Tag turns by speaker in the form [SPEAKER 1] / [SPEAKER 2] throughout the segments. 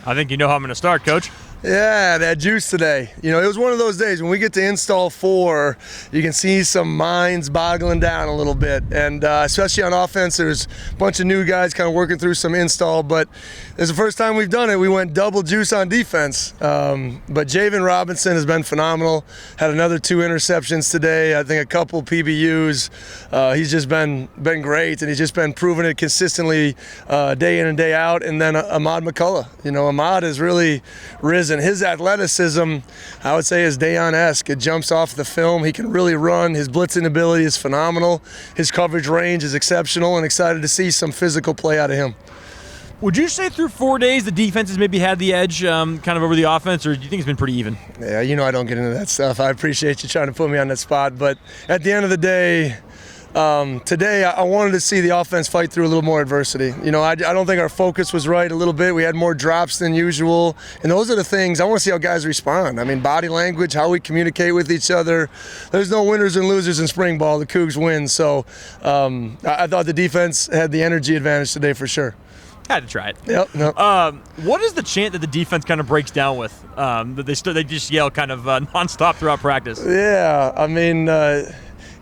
[SPEAKER 1] I think you know how I'm going to start, Coach.
[SPEAKER 2] Yeah, that juice today. You know, it was one of those days when we get to install 4, you can see some minds boggling down a little bit. And especially on offense, there's a bunch of new guys kind of working through some install. But it's the first time we've done it. We went double juice on defense. But Javen Robinson has been phenomenal. Had another 2 interceptions today. I think a couple PBUs. He's just been great, and he's just been proving it consistently day in and day out. And then Ahmad McCullough. You know, Ahmad has really risen. His athleticism, I would say, is Dayon-esque. It jumps off the film. He can really run. His blitzing ability is phenomenal. His coverage range is exceptional, and excited to see some physical play out of him.
[SPEAKER 1] Would you say through 4 days the defense has maybe had the edge kind of over the offense, or do you think it's been pretty even?
[SPEAKER 2] Yeah, you know I don't get into that stuff. I appreciate you trying to put me on that spot, but at the end of the day, today I wanted to see the offense fight through a little more adversity. You know, I don't think our focus was right a little bit. We had more drops than usual, and those are the things I want to see how guys respond. I mean, body language, how we communicate with each other. There's no winners and losers in spring ball. The Cougs win, so I thought the defense had the energy advantage today for sure.
[SPEAKER 1] Had to try it.
[SPEAKER 2] Yep.
[SPEAKER 1] What is the chant that the defense kind of breaks down with? That they just yell kind of nonstop throughout practice.
[SPEAKER 2] Yeah, I mean.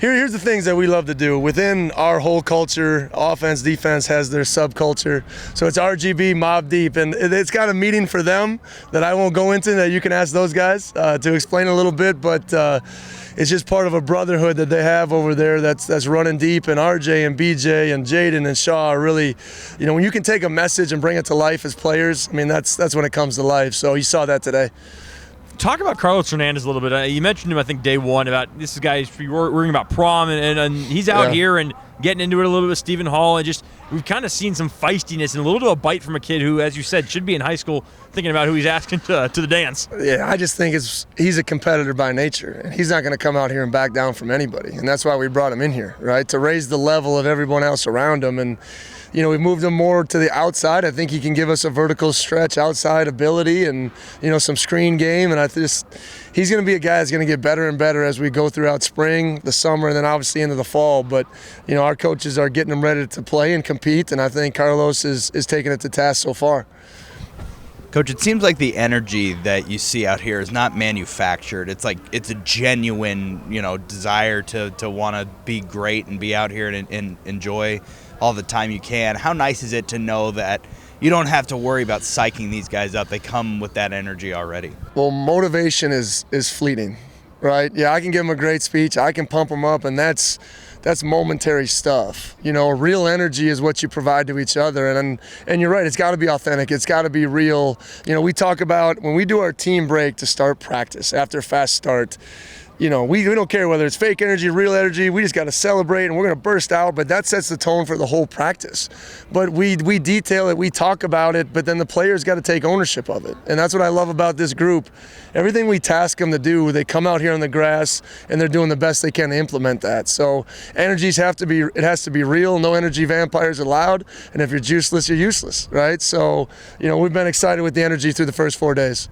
[SPEAKER 2] Here's the things that we love to do. Within our whole culture, offense, defense has their subculture. So it's RGB, Mob Deep, and it's got a meaning for them that I won't go into, that you can ask those guys to explain a little bit, but it's just part of a brotherhood that they have over there that's running deep, and RJ and BJ and Jaden and Shaw are really, you know, when you can take a message and bring it to life as players, I mean, that's when it comes to life. So you saw that today.
[SPEAKER 1] Talk about Carlos Hernandez a little bit. You mentioned him, I think, day one, about this is guy worrying about prom, and he's out here and getting into it a little bit with Stephen Hall, and just we've kind of seen some feistiness and a little bit of a bite from a kid who, as you said, should be in high school thinking about who he's asking to the dance. Yeah,
[SPEAKER 2] I just think he's a competitor by nature, and he's not going to come out here and back down from anybody, and that's why we brought him in here, right, to raise the level of everyone else around him. And you know, we moved him more to the outside. I think he can give us a vertical stretch outside ability and, you know, some screen game. And he's going to be a guy that's going to get better and better as we go throughout spring, the summer, and then obviously into the fall. But, you know, our coaches are getting him ready to play and compete, and I think Carlos is taking it to task so far.
[SPEAKER 3] Coach, it seems like the energy that you see out here is not manufactured. It's like it's a genuine, you know, desire to want to be great and be out here and enjoy all the time you can. How nice is it to know that you don't have to worry about psyching these guys up? They come with that energy already.
[SPEAKER 2] Well, motivation is fleeting, right? Yeah, I can give them a great speech. I can pump them up, and that's momentary stuff. You know, real energy is what you provide to each other. And you're right, it's got to be authentic. It's got to be real. You know, we talk about when we do our team break to start practice after fast start, you know, we don't care whether it's fake energy, real energy. We just got to celebrate, and we're going to burst out. But that sets the tone for the whole practice. But we detail it, we talk about it, but then the players got to take ownership of it. And that's what I love about this group. Everything we task them to do, they come out here on the grass, and they're doing the best they can to implement that. So energies has to be real. No energy vampires allowed. And if you're juiceless, you're useless, right? So, you know, we've been excited with the energy through the first 4 days.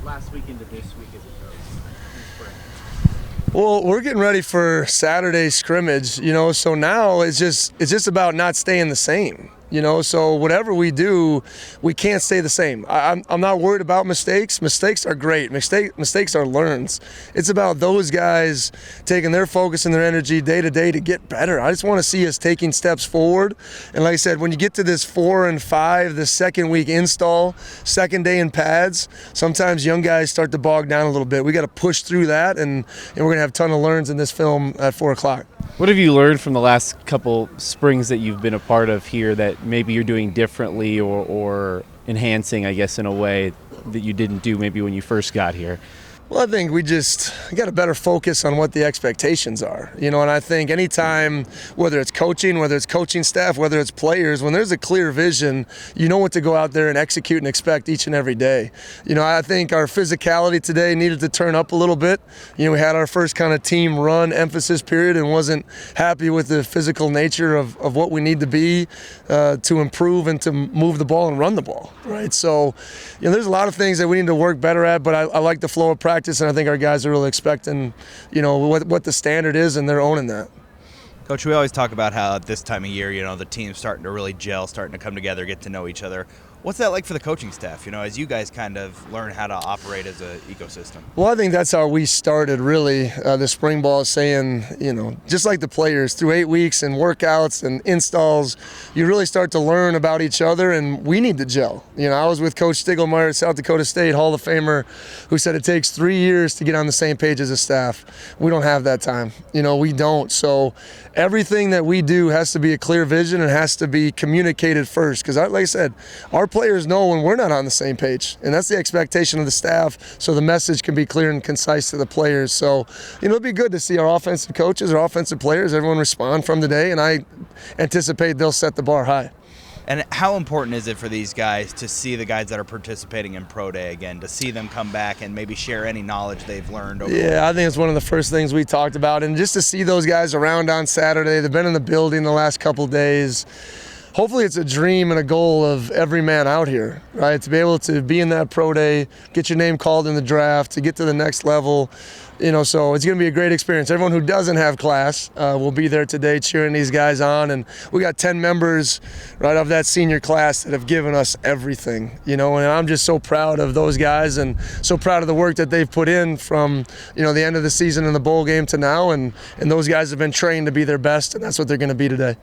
[SPEAKER 4] Last week into this week as it goes?
[SPEAKER 2] Well, we're getting ready for Saturday's scrimmage, you know, so now it's just about not staying the same. You know, so whatever we do, we can't stay the same. I'm not worried about mistakes. Mistakes are great. Mistakes are learns. It's about those guys taking their focus and their energy day to day to get better. I just want to see us taking steps forward. And like I said, when you get to this 4 and 5, the second week install, second day in pads, sometimes young guys start to bog down a little bit. We got to push through that, and we're going to have a ton of learns in this film at 4 o'clock.
[SPEAKER 4] What have you learned from the last couple springs that you've been a part of here that maybe you're doing differently or enhancing, I guess, in a way that you didn't do maybe when you first got here?
[SPEAKER 2] Well, I think we got a better focus on what the expectations are, you know, and I think anytime, whether it's coaching staff, whether it's players, when there's a clear vision, you know what to go out there and execute and expect each and every day. You know, I think our physicality today needed to turn up a little bit. You know, we had our first kind of team run emphasis period and wasn't happy with the physical nature of what we need to be to improve and to move the ball and run the ball, right? So, you know, there's a lot of things that we need to work better at, but I like the flow of practice. And I think our guys are really expecting, you know, what the standard is, and they're owning that.
[SPEAKER 3] Coach, we always talk about how at this time of year, the team's starting to really gel, starting to come together, get to know each other. What's that like for the coaching staff, as you guys kind of learn how to operate as an ecosystem?
[SPEAKER 2] Well, I think that's how we started, really. The spring ball is saying, just like the players, through 8 weeks and workouts and installs, you really start to learn about each other, and we need to gel. I was with Coach Stiglmeyer at South Dakota State, Hall of Famer, who said it takes 3 years to get on the same page as a staff. We don't have that time. We don't. So everything that we do has to be a clear vision and has to be communicated first. Because, like I said, our players know when we're not on the same page, and that's the expectation of the staff, so the message can be clear and concise to the players. So, it'll be good to see our offensive coaches, our offensive players, everyone respond from today, and I anticipate they'll set the bar high.
[SPEAKER 3] And how important is it for these guys to see the guys that are participating in Pro Day again, to see them come back and maybe share any knowledge they've learned over
[SPEAKER 2] Yeah, I think it's one of the first things we talked about, and just to see those guys around on Saturday. They've been in the building the last couple days. Hopefully it's a dream and a goal of every man out here, right? To be able to be in that pro day, get your name called in the draft, to get to the next level, so it's going to be a great experience. Everyone who doesn't have class will be there today cheering these guys on, and we got 10 members right of that senior class that have given us everything, and I'm just so proud of those guys and so proud of the work that they've put in from, the end of the season and the bowl game to now, and those guys have been trained to be their best, and that's what they're going to be today.